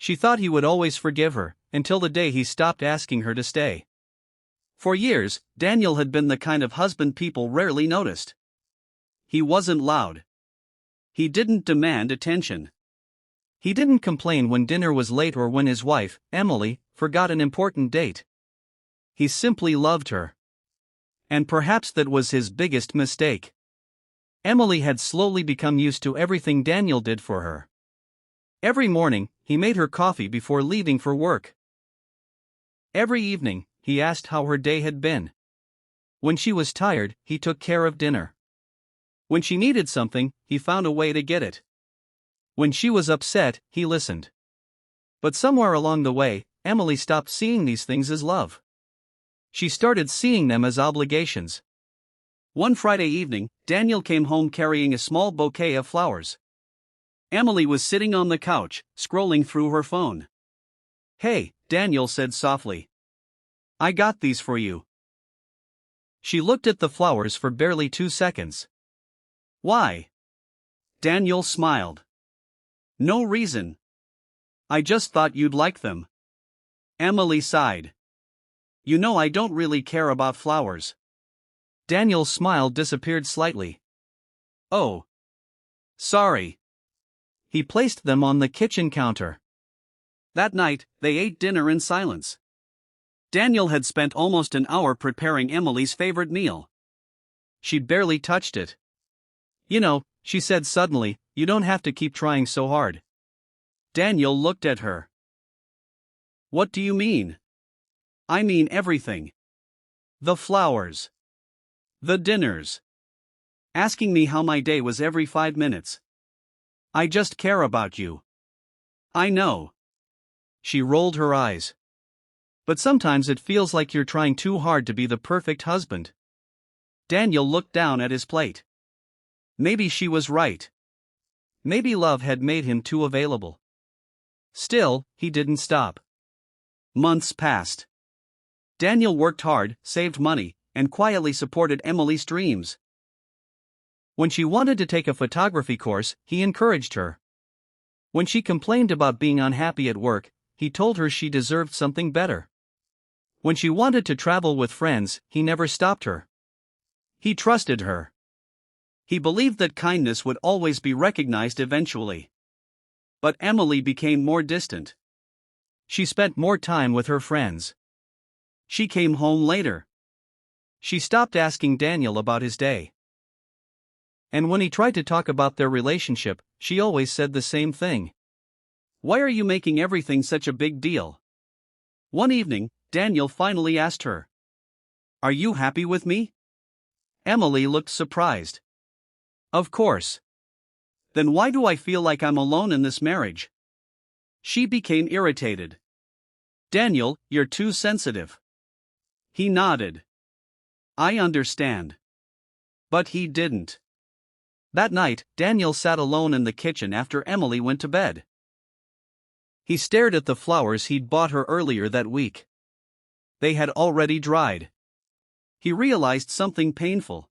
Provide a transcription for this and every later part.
She thought he would always forgive her, until the day he stopped asking her to stay. For years, Daniel had been the kind of husband people rarely noticed. He wasn't loud. He didn't demand attention. He didn't complain when dinner was late or when his wife, Emily, forgot an important date. He simply loved her. And perhaps that was his biggest mistake. Emily had slowly become used to everything Daniel did for her. Every morning, he made her coffee before leaving for work. Every evening, he asked how her day had been. When she was tired, he took care of dinner. When she needed something, he found a way to get it. When she was upset, he listened. But somewhere along the way, Emily stopped seeing these things as love. She started seeing them as obligations. One Friday evening, Daniel came home carrying a small bouquet of flowers. Emily was sitting on the couch, scrolling through her phone. "Hey," Daniel said softly. "I got these for you." She looked at the flowers for barely 2 seconds. "Why?" Daniel smiled. "No reason. I just thought you'd like them." Emily sighed. "You know I don't really care about flowers." Daniel's smile disappeared slightly. "Oh. Sorry." He placed them on the kitchen counter. That night, they ate dinner in silence. Daniel had spent almost an hour preparing Emily's favorite meal. She'd barely touched it. "You know," she said suddenly, "you don't have to keep trying so hard." Daniel looked at her. "What do you mean?" "I mean everything. The flowers. The dinners. Asking me how my day was every 5 minutes. I just care about you." "I know." She rolled her eyes. "But sometimes it feels like you're trying too hard to be the perfect husband." Daniel looked down at his plate. Maybe she was right. Maybe love had made him too available. Still, he didn't stop. Months passed. Daniel worked hard, saved money, and quietly supported Emily's dreams. When she wanted to take a photography course, he encouraged her. When she complained about being unhappy at work, he told her she deserved something better. When she wanted to travel with friends, he never stopped her. He trusted her. He believed that kindness would always be recognized eventually. But Emily became more distant. She spent more time with her friends. She came home later. She stopped asking Daniel about his day. And when he tried to talk about their relationship, she always said the same thing. "Why are you making everything such a big deal?" One evening, Daniel finally asked her, "Are you happy with me?" Emily looked surprised. "Of course. Then why do I feel like I'm alone in this marriage?" She became irritated. "Daniel, you're too sensitive." He nodded. "I understand." But he didn't. That night, Daniel sat alone in the kitchen after Emily went to bed. He stared at the flowers he'd bought her earlier that week. They had already dried. He realized something painful.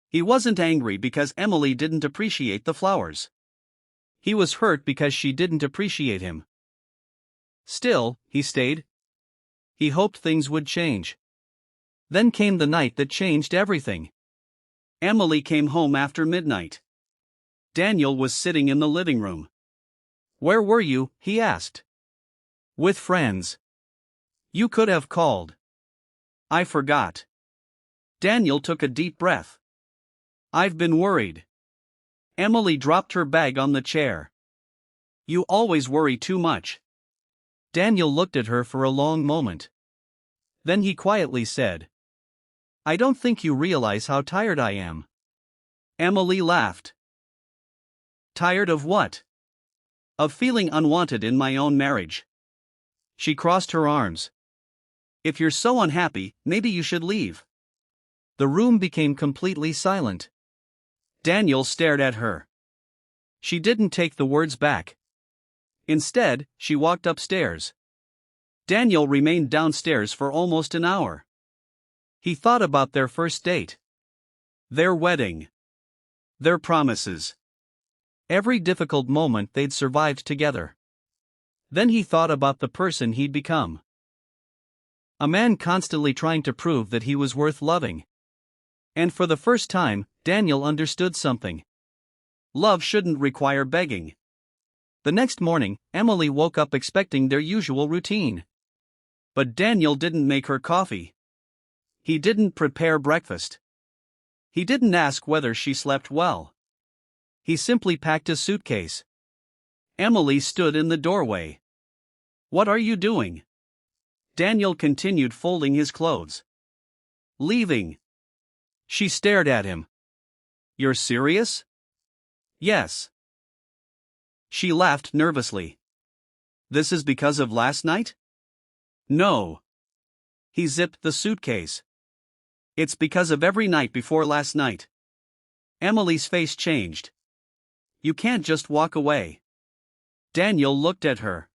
He wasn't angry because Emily didn't appreciate the flowers. He was hurt because she didn't appreciate him. Still, he stayed. He hoped things would change. Then came the night that changed everything. Emily came home after midnight. Daniel was sitting in the living room. "Where were you?" he asked. "With friends." "You could have called." "I forgot." Daniel took a deep breath. "I've been worried." Emily dropped her bag on the chair. "You always worry too much." Daniel looked at her for a long moment. Then he quietly said, "I don't think you realize how tired I am." Emily laughed. "Tired of what?" "Of feeling unwanted in my own marriage." She crossed her arms. "If you're so unhappy, maybe you should leave." The room became completely silent. Daniel stared at her. She didn't take the words back. Instead, she walked upstairs. Daniel remained downstairs for almost an hour. He thought about their first date. Their wedding. Their promises. Every difficult moment they'd survived together. Then he thought about the person he'd become. A man constantly trying to prove that he was worth loving. And for the first time, Daniel understood something. Love shouldn't require begging. The next morning, Emily woke up expecting their usual routine. But Daniel didn't make her coffee. He didn't prepare breakfast. He didn't ask whether she slept well. He simply packed a suitcase. Emily stood in the doorway. "What are you doing?" Daniel continued folding his clothes. "Leaving." She stared at him. "You're serious?" "Yes." She laughed nervously. "This is because of last night?" "No." He zipped the suitcase. "It's because of every night before last night." Emily's face changed. "You can't just walk away." Daniel looked at her.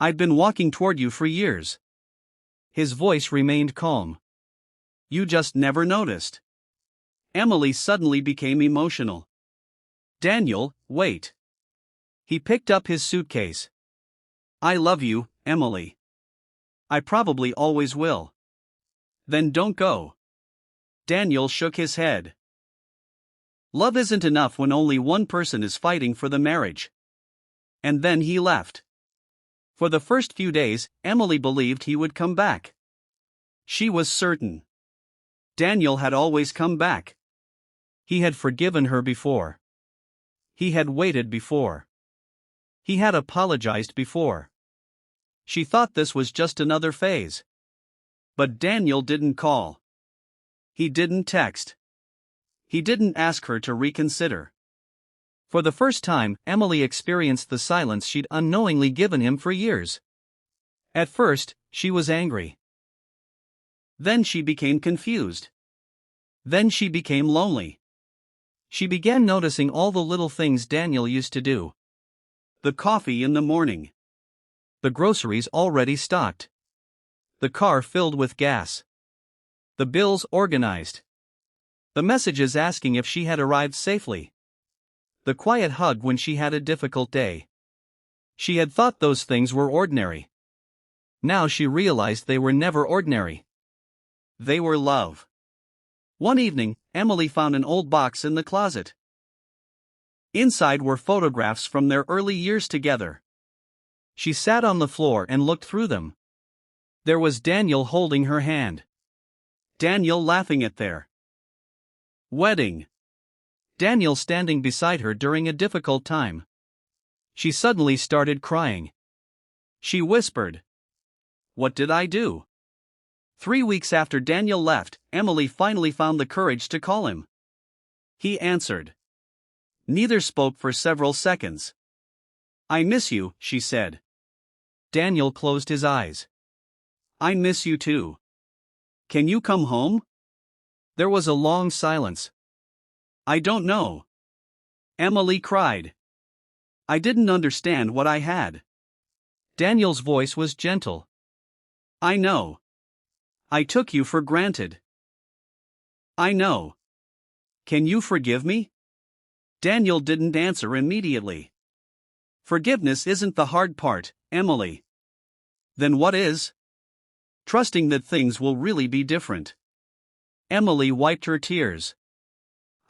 "I've been walking toward you for years." His voice remained calm. "You just never noticed." Emily suddenly became emotional. "Daniel, wait." He picked up his suitcase. "I love you, Emily. I probably always will." "Then don't go." Daniel shook his head. Love isn't enough when only one person is fighting for the marriage. And then he left. For the first few days, Emily believed he would come back. She was certain. Daniel had always come back. He had forgiven her before. He had waited before. He had apologized before. She thought this was just another phase. But Daniel didn't call. He didn't text. He didn't ask her to reconsider. For the first time, Emily experienced the silence she'd unknowingly given him for years. At first, she was angry. Then she became confused. Then she became lonely. She began noticing all the little things Daniel used to do. The coffee in the morning. The groceries already stocked. The car filled with gas. The bills organized. The messages asking if she had arrived safely. The quiet hug when she had a difficult day. She had thought those things were ordinary. Now she realized they were never ordinary. They were love. One evening, Emily found an old box in the closet. Inside were photographs from their early years together. She sat on the floor and looked through them. There was Daniel holding her hand. Daniel laughing at their wedding. Daniel standing beside her during a difficult time. She suddenly started crying. She whispered, "What did I do?" 3 weeks after Daniel left, Emily finally found the courage to call him. He answered. Neither spoke for several seconds. "I miss you," she said. Daniel closed his eyes. "I miss you too. Can you come home?" There was a long silence. "I don't know." Emily cried. "I didn't understand what I had." Daniel's voice was gentle. "I know. I took you for granted." "I know. Can you forgive me?" Daniel didn't answer immediately. "Forgiveness isn't the hard part, Emily." "Then what is?" "Trusting that things will really be different." Emily wiped her tears.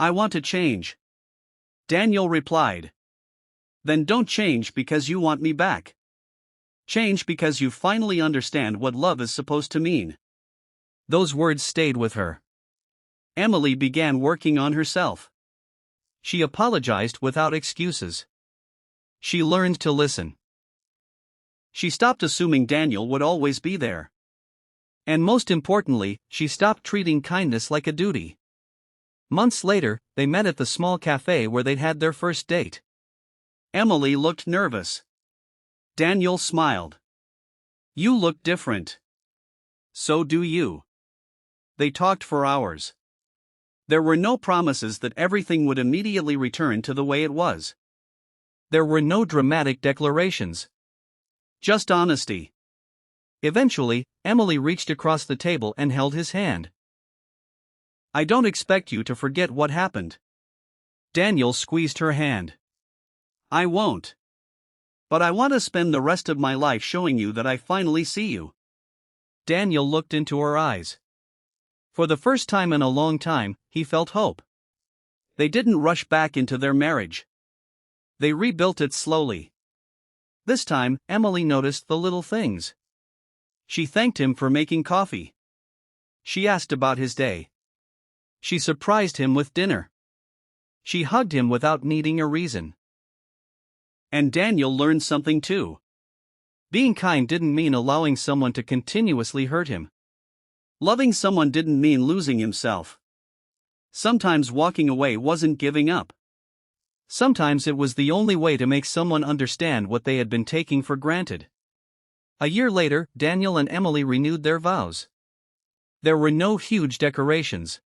"I want to change." Daniel replied. "Then don't change because you want me back. Change because you finally understand what love is supposed to mean." Those words stayed with her. Emily began working on herself. She apologized without excuses. She learned to listen. She stopped assuming Daniel would always be there. And most importantly, she stopped treating kindness like a duty. Months later, they met at the small cafe where they'd had their first date. Emily looked nervous. Daniel smiled. "You look different." "So do you." They talked for hours. There were no promises that everything would immediately return to the way it was. There were no dramatic declarations. Just honesty. Eventually, Emily reached across the table and held his hand. "I don't expect you to forget what happened." Daniel squeezed her hand. "I won't." But I want to spend the rest of my life showing you that I finally see you. Daniel looked into her eyes. For the first time in a long time, he felt hope. They didn't rush back into their marriage. They rebuilt it slowly. This time, Emily noticed the little things. She thanked him for making coffee. She asked about his day. She surprised him with dinner. She hugged him without needing a reason. And Daniel learned something too. Being kind didn't mean allowing someone to continuously hurt him. Loving someone didn't mean losing himself. Sometimes walking away wasn't giving up. Sometimes it was the only way to make someone understand what they had been taking for granted. A year later, Daniel and Emily renewed their vows. There were no huge decorations.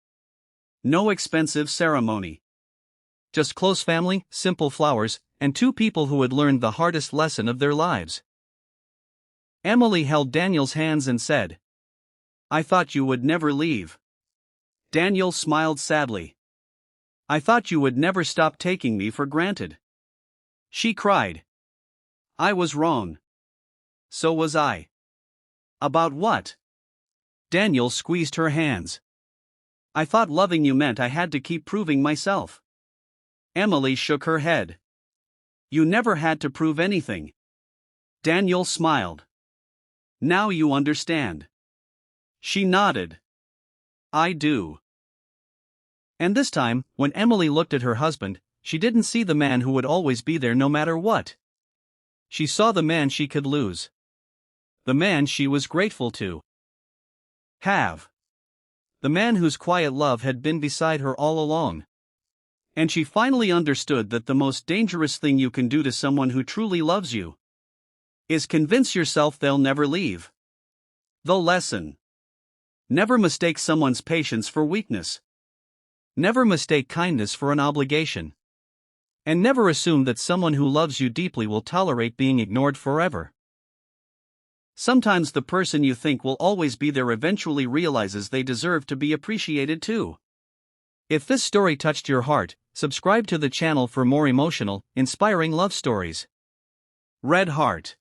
No expensive ceremony. Just close family, simple flowers, and two people who had learned the hardest lesson of their lives. Emily held Daniel's hands and said, "I thought you would never leave." Daniel smiled sadly. "I thought you would never stop taking me for granted." She cried. "I was wrong." "So was I." "About what?" Daniel squeezed her hands. "I thought loving you meant I had to keep proving myself." Emily shook her head. "You never had to prove anything." Daniel smiled. "Now you understand." She nodded. "I do." And this time, when Emily looked at her husband, she didn't see the man who would always be there no matter what. She saw the man she could lose. The man she was grateful to have. The man whose quiet love had been beside her all along. And she finally understood that the most dangerous thing you can do to someone who truly loves you is convince yourself they'll never leave. The lesson: never mistake someone's patience for weakness. Never mistake kindness for an obligation. And never assume that someone who loves you deeply will tolerate being ignored forever. Sometimes the person you think will always be there eventually realizes they deserve to be appreciated too. If this story touched your heart, subscribe to the channel for more emotional, inspiring love stories. Red Heart.